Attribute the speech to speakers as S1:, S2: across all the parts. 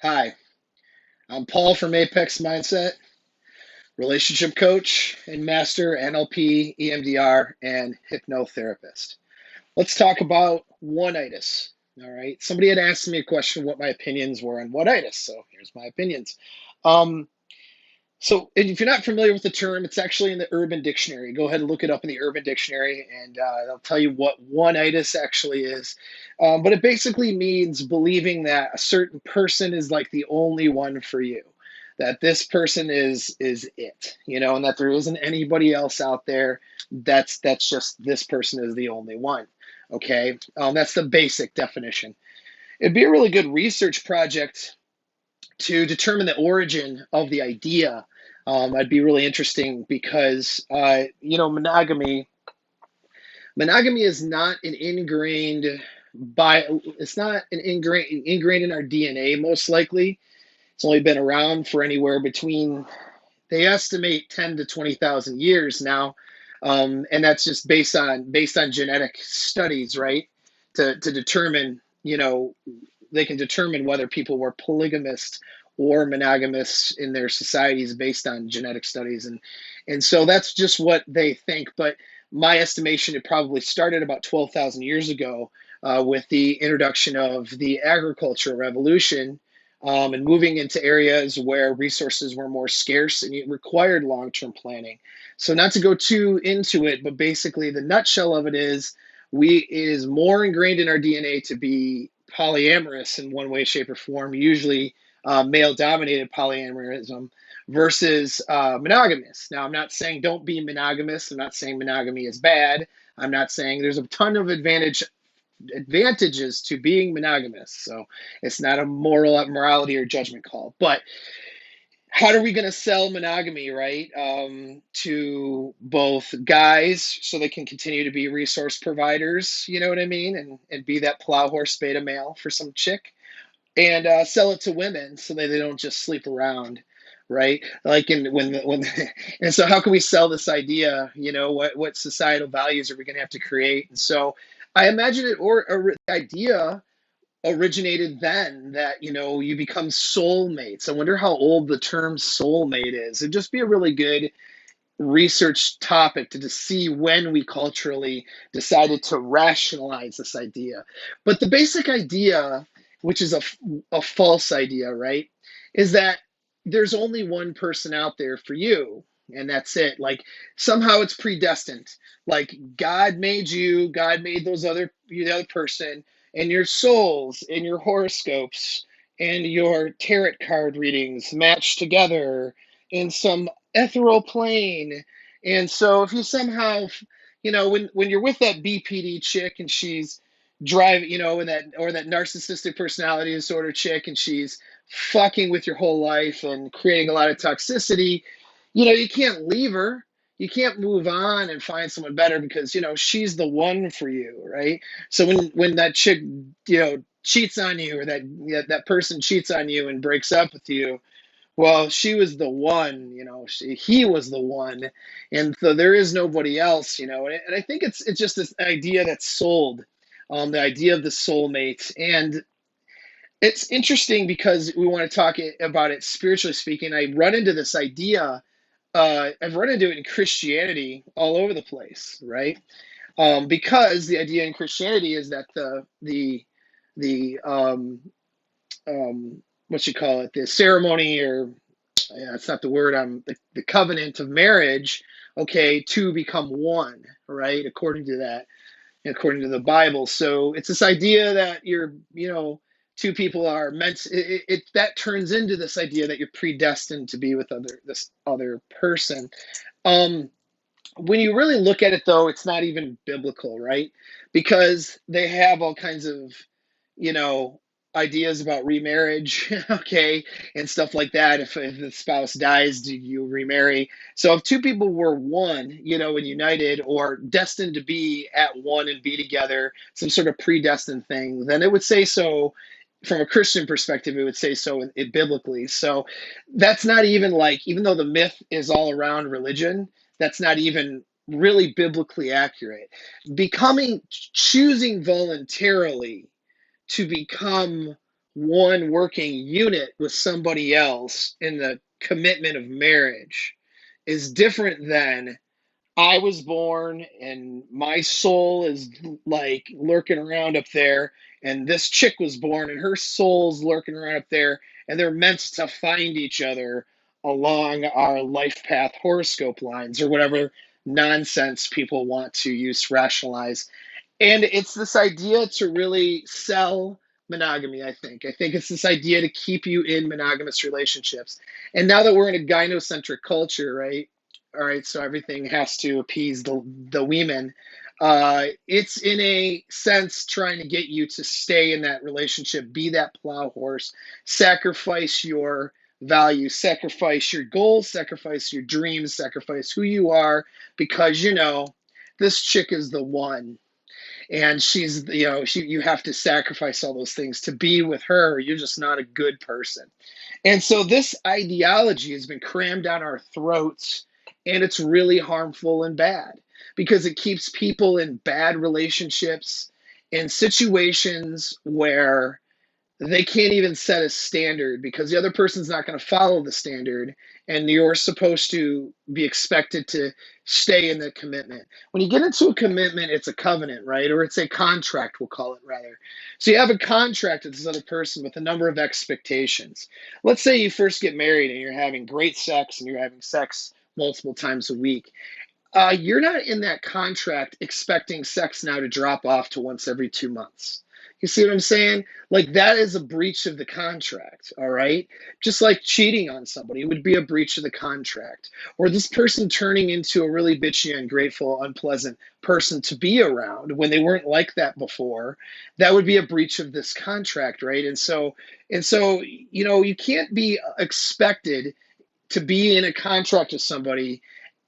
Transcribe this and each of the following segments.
S1: Hi, I'm Paul from Apex Mindset, relationship coach and master NLP, EMDR, and hypnotherapist. Let's talk about Oneitis. All right. Somebody had asked me a question what my opinions were on Oneitis, so here's my opinions. Um, and if you're not familiar with the term, it's actually in the Urban Dictionary. Go ahead and look it up in the Urban Dictionary, and they'll tell you what one-itis actually is. But it basically means believing that a certain person is like the only one for you, that this person is it, and that there isn't anybody else out there. That's just this person is the only one. Okay, that's the basic definition. It'd be a really good research project to determine the origin of the idea. That'd be really interesting because monogamy is not an ingrained by it's not an ingrained in our DNA. Most likely, it's only been around for anywhere between, they estimate, 10 to 20,000 years now, and that's just based on genetic studies, right? To determine, they can determine whether people were polygamist or monogamous in their societies based on genetic studies, and so that's just what they think. But my estimation, it probably started about 12,000 years ago, with the introduction of the agricultural revolution, and moving into areas where resources were more scarce and it required long-term planning. So not to go too into it, but basically the nutshell of it is it is more ingrained in our DNA to be polyamorous in one way, shape, or form, usually male-dominated polyamorism versus monogamous. Now, I'm not saying don't be monogamous. I'm not saying monogamy is bad. I'm not saying there's a ton of advantages to being monogamous. So it's not a morality or judgment call. But how are we going to sell monogamy, right? To both guys so they can continue to be resource providers, you know what I mean? And be that plow horse beta male for some chick, and sell it to women so that they don't just sleep around, right? Like in when and so how can we sell this idea? What societal values are we going to have to create? And so I imagine the idea originated then, that you become soulmates. I wonder how old the term soulmate is. It'd just be a really good research topic to see when we culturally decided to rationalize this idea. But the basic idea, which is a false idea, right, is that there's only one person out there for you, and that's it. Like somehow it's predestined. Like God made you, God made the other person, and your souls and your horoscopes and your tarot card readings match together in some ethereal plane. And so if you somehow, when you're with that BPD chick and she's driving, and that narcissistic personality disorder chick, and she's fucking with your whole life and creating a lot of toxicity, you can't leave her. You can't move on and find someone better because, she's the one for you, right? So when that chick, cheats on you, or that person cheats on you and breaks up with you, well, she was the one, he was the one, and so there is nobody else, and I think it's just this idea that's sold, the idea of the soulmate, and it's interesting because we want to talk about it spiritually speaking. I run into this idea. I've run into it in Christianity all over the place, right? Because the idea in Christianity is that the what you call it, the ceremony, or yeah, it's not the word, the covenant of marriage, okay, to become one, right, according to the Bible. So it's this idea that two people are meant, that turns into this idea that you're predestined to be with this other person. um when you really look at it, though, it's not even biblical, right? Because they have all kinds of, you know, ideas about remarriage, okay, and stuff like that. If the spouse dies, do you remarry? So if two people were one, and united, or destined to be at one and be together, some sort of predestined thing, then it would say so. From a Christian perspective, it would say so biblically. So that's not even, like, even though the myth is all around religion, that's not even really biblically accurate. Choosing voluntarily to become one working unit with somebody else in the commitment of marriage is different than I was born and my soul is like lurking around up there, and this chick was born and her soul's lurking around up there, and they're meant to find each other along our life path horoscope lines or whatever nonsense people want to use to rationalize. And it's this idea to really sell monogamy, I think. I think it's this idea to keep you in monogamous relationships. And now that we're in a gynocentric culture, right? All right, so everything has to appease the women. It's in a sense trying to get you to stay in that relationship, be that plow horse, sacrifice your values, sacrifice your goals, sacrifice your dreams, sacrifice who you are, because this chick is the one, and she's you have to sacrifice all those things to be with her. You're just not a good person. And so this ideology has been crammed down our throats, and it's really harmful and bad because it keeps people in bad relationships and situations where they can't even set a standard because the other person's not going to follow the standard, and you're supposed to be expected to stay in the commitment. When you get into a commitment, it's a covenant, right? Or it's a contract, we'll call it, rather. So you have a contract with this other person with a number of expectations. Let's say you first get married and you're having great sex and you're having sex multiple times a week. You're not in that contract expecting sex now to drop off to once every 2 months. You see what I'm saying? Like, that is a breach of the contract, all right? Just like cheating on somebody would be a breach of the contract. Or this person turning into a really bitchy, ungrateful, unpleasant person to be around when they weren't like that before, that would be a breach of this contract, right? And so, you can't be expected to be in a contract with somebody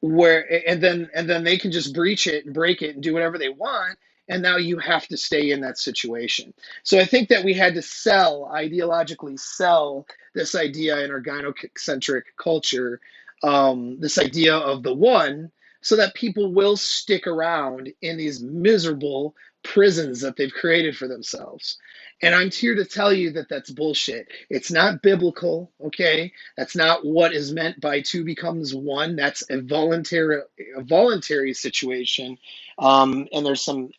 S1: where and then they can just breach it and break it and do whatever they want, and now you have to stay in that situation. So I think that we had to ideologically sell this idea in our gynocentric culture, this idea of the one, so that people will stick around in these miserable prisons that they've created for themselves. And I'm here to tell you that that's bullshit. It's not biblical, okay? That's not what is meant by two becomes one. That's a voluntary situation, and there's some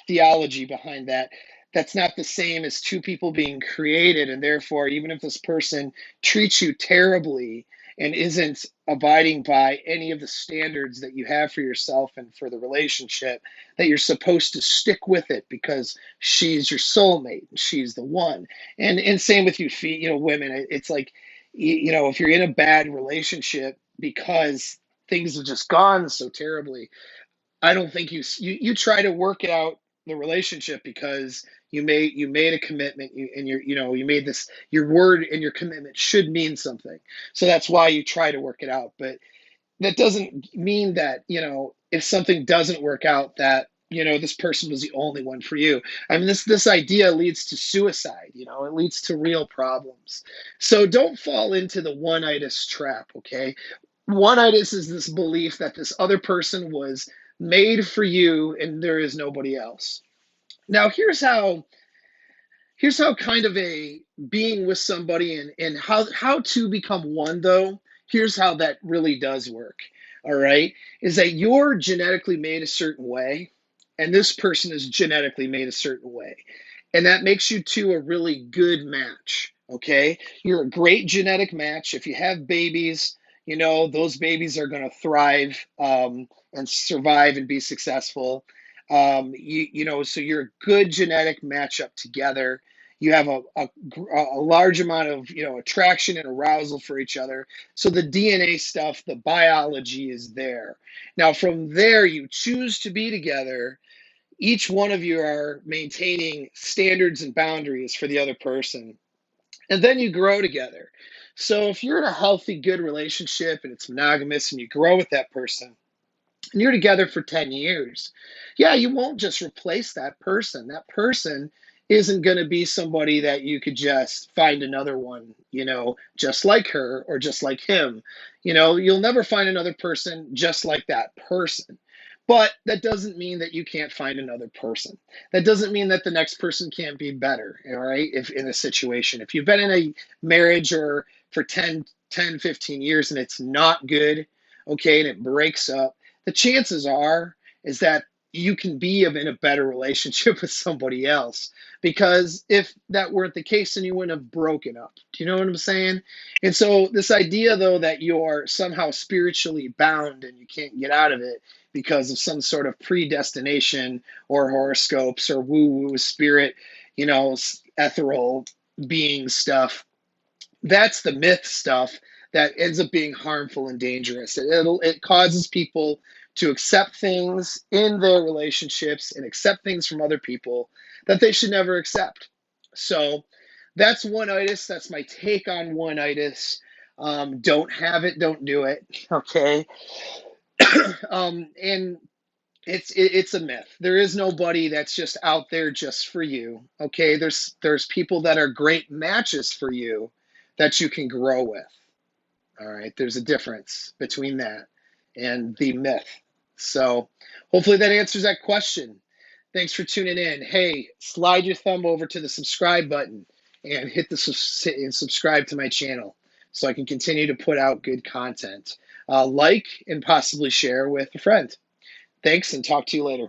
S1: theology behind that. That's not the same as two people being created, and therefore, even if this person treats you terribly and isn't abiding by any of the standards that you have for yourself and for the relationship, that you're supposed to stick with it because she's your soulmate, she's the one. And same with women. It's like, if you're in a bad relationship because things have just gone so terribly, I don't think you try to work out the relationship because you made a commitment, and you made this, your word and your commitment should mean something. So that's why you try to work it out. But that doesn't mean that, if something doesn't work out, that this person was the only one for you. I mean, this idea leads to suicide. It leads to real problems. So don't fall into the one-itis trap, okay? One-itis is this belief that this other person was made for you and there is nobody else. Now, here's how kind of a being with somebody, and how to become one, though. Here's how that really does work. All right, is that you're genetically made a certain way, and this person is genetically made a certain way, and that makes you two a really good match. Okay, you're a great genetic match. If you have babies, those babies are going to thrive, and survive and be successful. So you're a good genetic matchup together. You have a large amount of attraction and arousal for each other. So the DNA stuff, the biology is there. Now from there, you choose to be together. Each one of you are maintaining standards and boundaries for the other person, and then you grow together. So if you're in a healthy, good relationship and it's monogamous and you grow with that person, and you're together for 10 years, yeah, you won't just replace that person. That person isn't going to be somebody that you could just find another one, just like her or just like him. You'll never find another person just like that person. But that doesn't mean that you can't find another person. That doesn't mean that the next person can't be better, all right? If in a situation, if you've been in a marriage or for 15 years and it's not good, okay, and it breaks up, the chances are is that you can be in a better relationship with somebody else. Because if that weren't the case, then you wouldn't have broken up. Do you know what I'm saying? And so this idea though that you're somehow spiritually bound and you can't get out of it because of some sort of predestination or horoscopes or woo-woo spirit, ethereal being stuff. That's the myth stuff that ends up being harmful and dangerous. It causes people to accept things in their relationships and accept things from other people that they should never accept. So that's oneitis. That's my take on oneitis. Don't have it, don't do it. Okay. And it's a myth. There is nobody that's just out there just for you. Okay, there's people that are great matches for you that you can grow with. All right, there's a difference between that and the myth. So hopefully that answers that question. Thanks for tuning in. Hey, slide your thumb over to the subscribe button and hit and subscribe to my channel so I can continue to put out good content. Like and possibly share with a friend. Thanks, and talk to you later.